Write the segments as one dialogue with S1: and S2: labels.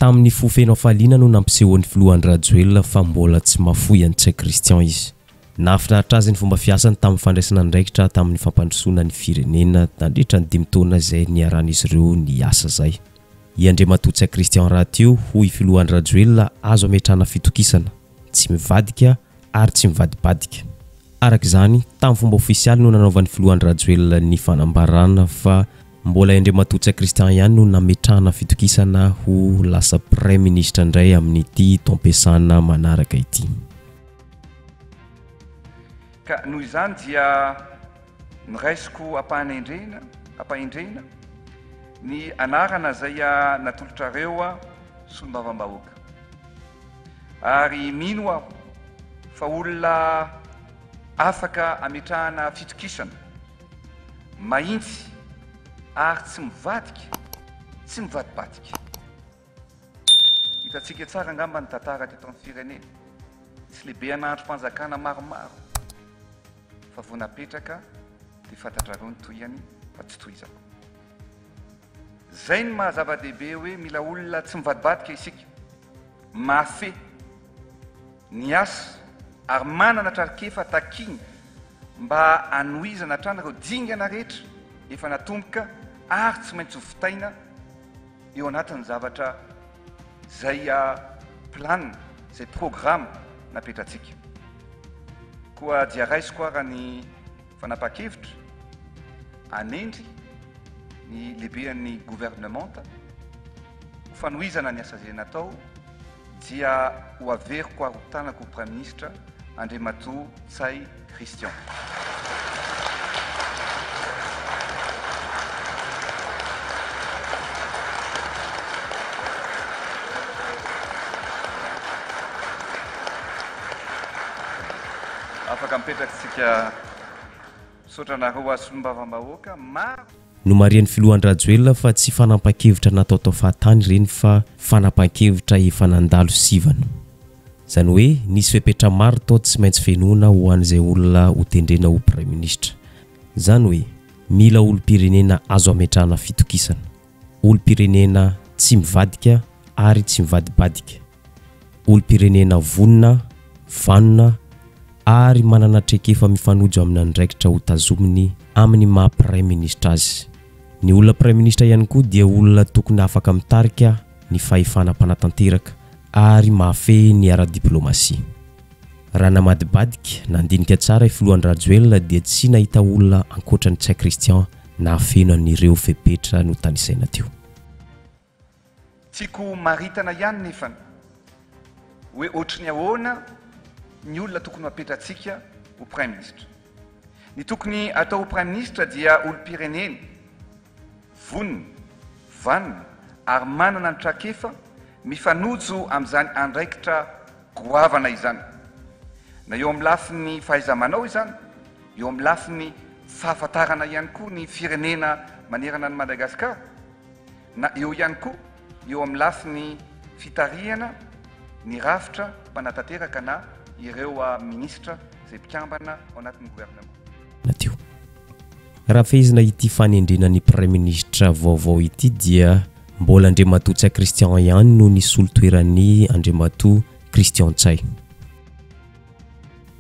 S1: tamin'ny fofenao faliana no nampisehoan'ny filohan'ny Rajoelina fa mbola tsy mafoy antsay Christian izy. Nafinaritra azy ny fomba fiasany tamin'ny fandraisana ndraikitra tamin'ny fampandrosoana ny firenena nandritra ny 5 taona izay niaran'izy ireo ny asa zay. Iandriamatotsy Christian raha teo hoy filohan'ny Rajoelina azo ametrahana fitokisana, tsy mivadika ary tsy mivadibadika. Arak'izany, tamin'ny fomba ofisialy no nanaovan'ny filohan'ny Rajoelina ny fanambarana fa mbola Iandriamatotsy Christian ihany no nametrahana fitokisana ho lasa Premier Ministre ndray amin'ity taom-piasana manaraka ity.
S2: Ka noho izany dia niraisiko ampahendrena ny anarana zay natolotrareo solombavam-bahoaka. Ary mino aho fa olona afaka ametrahana fitokisana mahitsy ary tsy mivadibadika. Hitatsika tsara angamba ny tantara teto amin'ny firenena. Tsy lehibe an'androm-panjakana maromaro fa vao napetraka dia fantatrareo ny toyany fa tsy toizako. Zay ny mahazava-dehibe hoe mila olona tsy mivadibadika isika, mahafehy ny asa ary manana traikefa takiny mba anohizana hatrany ireo dingana rehetra efa natomboka ary tsy maintsy ho fitaina eo anatin'ny zavatra zay planina, zay programme napetratsika. Koa dia raisiko raha ny fanapa-kevitra anendry ny lehiben'ny gouvernementa ho fanohizana ny asa zay natao dia ho averiko ary ho tanako Premier Ministre Andriamatotsy Christian. Afaka mipetraksika sotranareo solombavam-bahoaka maro.
S1: No marian'ny filohan'ny Rajoelina fa tsy fanapa-kevitra natao fahatany ireny fa fanapa-kevitra efa nandalo sivana. Zany hoe nisy fepetra maro tao tsy maintsy fenoana ho an'izay olona ho tendrena ho Premier Ministre. Zany hoe mila olom-pirenena azo ametrahana fitokisana, olom-pirenena tsy mivadika ary tsy mivadibadika, olom-pirenena vonona, vanona ary manana traikefa mifanojo amin'ny andraikitra ho tazominy amin'ny maha Premier Ministre azy. Ny olona Premier Ministre ihany koa dia olona tokony afaka mitarika ny fahefana mpanatanteraka ary mahafehy ny ara-diplomasia. Raha namadibadika nandinika tsara filohan'ny Rajoelina dia tsy nahita olona ankoatran'ny Tsay Christian na afeno an'ireo fepetra no tanisaina teo.
S2: Tiako maritana ihany nefa hoe ohatry ny ahoana ny olona tokony mapetratsika ho Premier Ministre. Ny tokony atao ho Premier Ministre dia olom-pirenena vonona, vanona ary manana ny traikefa mifanojo amin'izany andraikitra goavana izany. Na eo amin'ny lafiny fahaiza-manao izany, eo amin'ny lafiny fahafantarana ihany koa ny firenena manerana ny Madagasikara, na eo ihany koa eo amin'ny lafiny fitarihana ny rafitra mpanatanteraka na ireo ministra zay mpikambana ao anatin'ny gouvernement.
S1: Natio. Raha fehezina ity fanendrenan'ny Premier Ministre vaovao ity dia mbola Andriamatotsy Christian ihany no nisolo toeran'ny Andriamatoa Christian Tsay.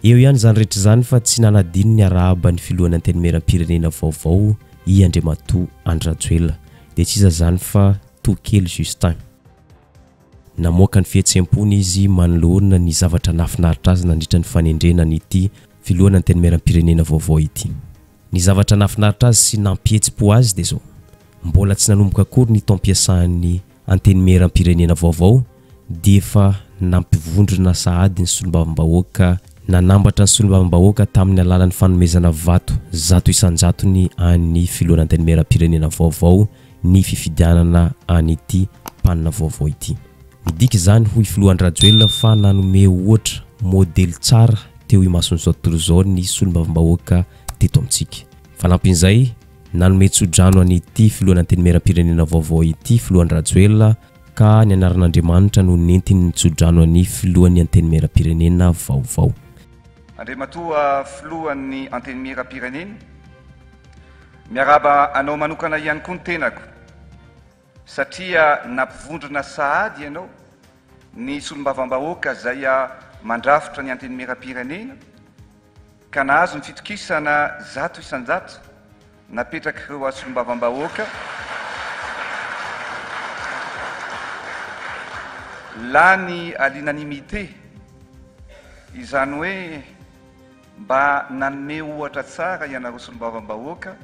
S1: Eo ihany zany rehetra zany fa tsy nanadino ny arahaba ny filohan'ny antenimieram-pirenena vaovao i Andriamatoa Andry Rajoelina dia tsy iza zany fa Tokely Justin. Namoaka ny fihetsempo-ny izy manoloana ny zavatra nafinaritra azy nandritra ny fanendrenany ity filohan'ny antenimieram-pirenena vaovao ity. Ny zavatra nafinaritra azy sy nampihetsi-po azy dia zao. Mbola tsy nanomboka akory ny taom-piasan'ny antenimieram-pirenena vaovao dia efa nampivondrona sahady ny solombavam-bahoaka, nanambatra ny solombavam-bahoaka tamin'ny alalan'ny fanomezana vato zato isan-jatony an'ny filohan'ny antenimieram-pirenena vaovao ny fifidianana an'ity mpanina vaovao ity. Midika izany hoy filohan'ny Rajoelina fa nanome ohatra modely tsara teo imason'izao tontolo izao ny solombavam-bahoaka teto amintsika. Fanampin'izay nanome tsodrano an'ity filohan'ny antenimieram-pirenena vaovao ity filohan'ny Rajoelina ka ny anaran'Andriamanitra no nentiny nitsodrano an'ny filohan'ny antenimieram-pirenena vaovao.
S2: Andriamatoa filohan'ny antenimieram-pirenena miaraba anao manokana ihany koa ny tenako satria nampivondrona sahady ianao ny solombavam-bahoaka zay mandrafitra ny antenimieram-pirenena ka nahazo ny fitokisana 100 isan-jato napetraka ireo solombavam-bahoaka la ny à l'unanimité izany hoe mba nanome ohatra tsara ianareo solombavam-bahoaka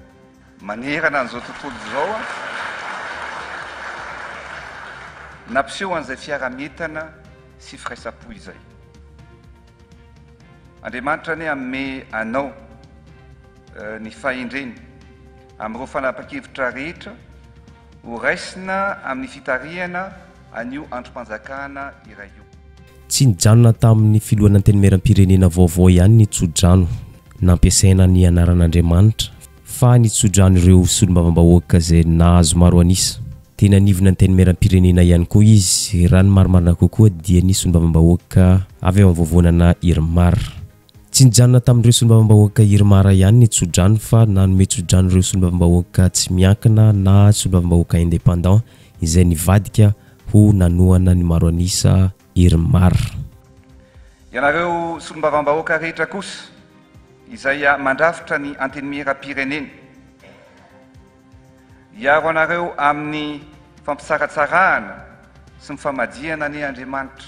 S2: manerana an'izao tontolo zao nampiseho an'izay fiara-mientana sy firaisapo izay. Andriamanitra ny hanome anao ny fahendreny amin'ireo fanapa-kevitra rehetra ho raisina amin'ny fitariana an'io androm-panjakana iray io.
S1: Tsy nijanona tamin'ny filohan'ny antenimieram-pirenena vaovao ihany ny tsodrano nampiasaina ny anaran'Andriamanitra fa ny tsodrano ireo solombavam-bahoaka zay nahazo maro anisa. Tena nivona antenimieram-pirenena ihany koa izy raha ny marimarina kokoa dia ny solombavam-bahoaka avy ao am-voavoanana Irmar. Tsy nijanona tamin'ireo solombavam-bahoaka Irmar ihany ny tsodrano fa nanome tsodrano ireo solombavam-bahoaka tsy miankina na solombavam-bahoaka indépendant izay nivadika ho nanoana ny maro anisa Irmar.
S2: Ianareo solombavam-bahoaka rehetra kosa izay mandrafitra ny antenimieram-pirenena, iaro anareo amin'ny fampisaratsarahana sy mifamadiana ny Andriamanitra.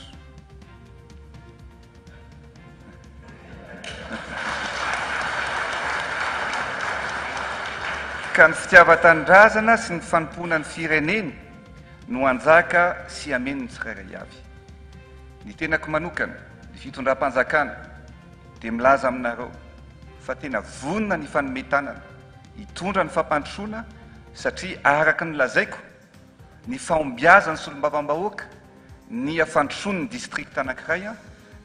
S2: Ka ny fitiavan-tanindrazana sy ny fanompoana ny firenena no anjaka sy ameny ny tsirairay avy. Ny tenako manokana ny fitondram-panjakana dia milaza aminareo fa tena vonona ny fanometanana hitondra ny fampandrosoana satria araka ny lazaiko ny fahombiazan'ny solombavam-bahoaka ny afandrosoany district anankiray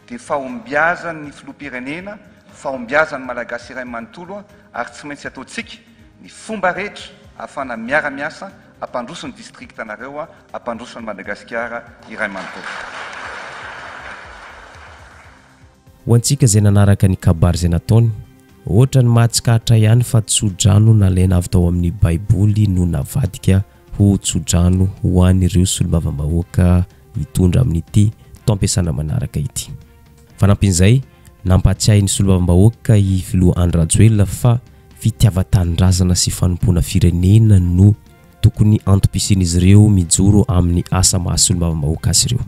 S2: dia fahombiazan'ny filoham-pirenena, fahombiazan'ny malagasy iray manontolo ary tsy maintsy ataontsika ny fomba rehetra ahafana miara-miasa ampandroso ny district anareo ampandroso ny Madagasikara iray manontolo.
S1: Ho antsika izay nanaraka ny kabary izay nataony, ohatra ny mahatsikahatra ihany fa tsodrano nalaina avy tao amin'ny baiboly no navadika ho tsodrano ho an'ireo solombavam-bahoaka hitondra amin'ity toam-piasana manaraka ity. Fanampin'izay nampatsiahy ny solombavam-bahoaka i filoha Andry Rajoelina fa fitiavan-tanindrazana sy fanompoana firenena no tokony antom-pisian'izy ireo mijoro amin'ny asa maha-solombavam-bahoaka azy ireo.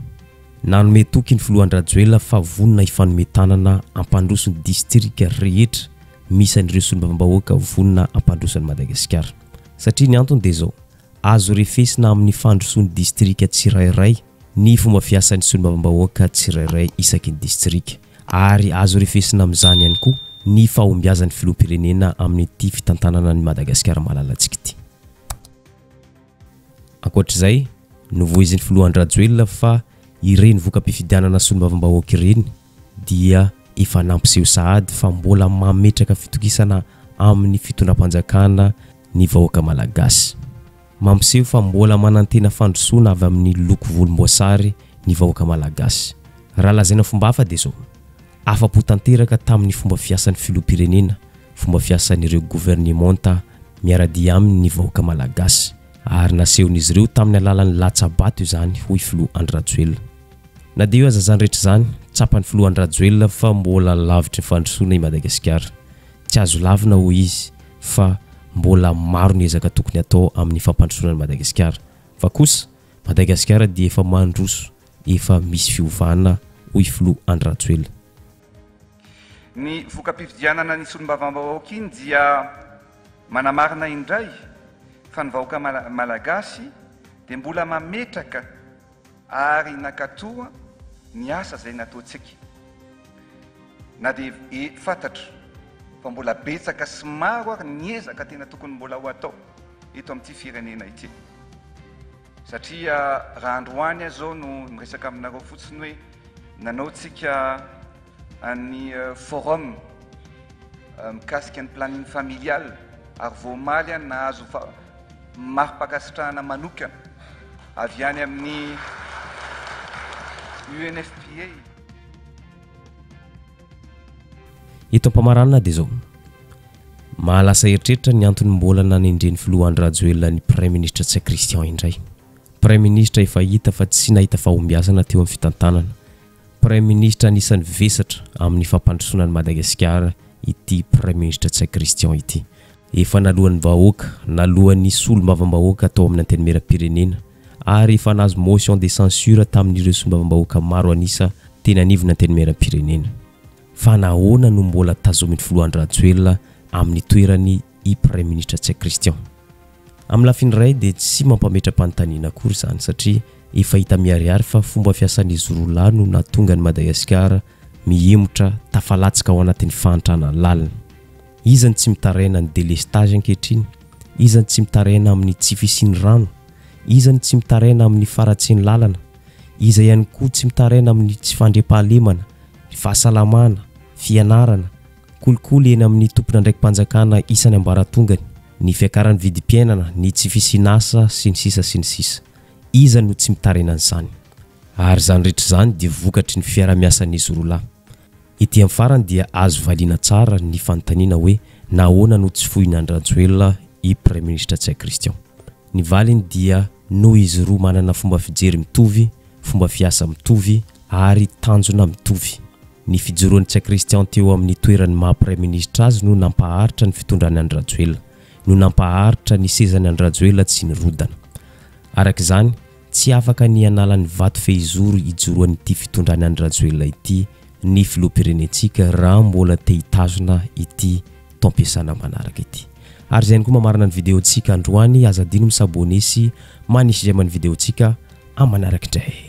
S1: Nanome toky ny filoha Andry Rajoelina fa vonona hifanometanana ampandroso ny distrika rehetra misy an'ireo solombavam-bahoaka vonona ampandroso ny Madagasikara. Satria ny antony dia zao, azo refesina amin'ny fandrosoan'ny distrika tsirairay ny fomba fiasan'ny solombavam-bahoaka tsirairay isaky ny distrika, ary azo refesina amin'izany ihany koa ny fahombiazan'ny filoham-pirenena amin'ity fitantanana ny Madagasikara malalantsika ity. Ankoatr'izay, novoizin'ny filoha Andry Rajoelina fa ireny voka-pifidianana solombavam-bahoaka ireny dia efa nampiseho sahady fa mbola mametraka fitokisana amin'ny fitondram-panjakana ny vahoaka malagasy. Mampiseho fa mbola manantena fandrosoana avy amin'ny loko volomboasary ny vahoaka malagasy. Raha lazaina fomba hafa dia zao, afa-po tanteraka tamin'ny fomba fiasan'ny filoham-pirenena, fomba fiasan'ireo gouvernementa miaradia amin'ny vahoaka malagasy, ary nasehon'izy ireo tamin'ny alalan'ny latsabato izany hoy filoha Andry Rajoelina. Na dia io aza zany rehetra zany, tsapan'ny filoha Andry Rajoelina fa mbola lavitra ny fandrosoana i Madagasikara. Tsy azo lavina hoy izy fa mbola maro ny ezaka tokony atao amin'ny fampandrosoana ny Madagasikara. Fa kosa Madagasikara dia efa mandroso, efa misy fiovana hoy filoha Andry Rajoelina.
S2: Ny voka-pifidianana ny solombavam-bahoaka iny dia manamarina indray fa ny vahoaka malagasy dia mbola mametraka ary nakatoa ny asa izay nataontsika. Na dia fantatra fa mbola betsaka sy maro ary ny ezaka tena tokony mbola ho atao eto amin'ity firenena ity. Satria raha androany zao no miresaka aminareo fotsiny hoe nanaontsika ny forum mikasika ny planning familial ary voamaly nahazo mari-pakasitrahana manokana avy any amin'ny UNFPA.
S1: Eto ampamaranana dia zao, mahalasa eritreritra ny antony mbola nanendreny filoha Andry Rajoelina ny Prime Ministre tsy Christian indray. Premier ministre efa hita fa tsy nahita fahombiazana teo amin'ny fitantanana. Premier ministre anisan'ny vesatra amin'ny fampandrosoanan'i Madagasikara ity Premier ministre Tsay Christian ity. Efa nalohan'ny vahoaka, nalohan'ny solombavam-bahoaka tao amin'ny antenimieram-pirenena ary efa nahazo motion de censure tamin'ireo solombavam-bahoaka maro anisa teny anivon'ny antenimieram-pirenena. Fa nahoana no mbola tazomin'ny Filoha Rajoelina amin'ny toerany i Premier ministre Tsay Christian? Amin'ny lafiny iray dia tsy mampametra-panontaniana akory izany satria efa hita miharihary fa fomba fiasan'izy roa lahy no nahatonga ny Madagasikara mihemotra tafalatsaka ao anatin'ny fahantrana lalina. Izany tsy mitaraina ny délestage ankehitriny, izany tsy mitaraina amin'ny tsy fisiany rano, izany tsy mitaraina amin'ny faratsiany lalana, iza ihany koa tsy mitaraina amin'ny tsy fandriam-pahalemana, fahasalamana, fianarana, kolikoly eny amin'ny tompona ndraiky mpanjakana isany ambaratongany, ny fiakaran'ny vidim-piainana, ny tsy fisinasa sy ny sisa sy ny sisa. Iza no tsy mitaraina an'izany? Ary izany rehetra izany dia vokatry ny fiara-miasan'izy roa lahy. Ety amin'ny farany dia azo valiana tsara ny fanontaniana hoe nahoana no tsy fohin'Andry Rajoelina i Premier ministre Tsay Christian. Ny valiny dia noho izy roa manana fomba fijery mitovy, fomba fiasa mitovy ary tanjona mitovy. Ny fijoroan'i Tsay Christian teo amin'ny toerany maha Premier ministre azy no nampaharitra ny fitondrany Andry Rajoelina, no nampaharitra ny sezany Andry Rajoelina tsy nirodana. Araka izany, tsy afaka ny anala ny vato fehizoro ijoroan'ity fitondrany Andry Rajoelina ity ny filoham-pirenentsika raha mbola te hitazona ity taom-piasana manaraka ity. Ary izay koa mamarana ny videontsika androany, aza adino misabone sy manisy izay amin'ny videontsika amin'ny manaraka indray.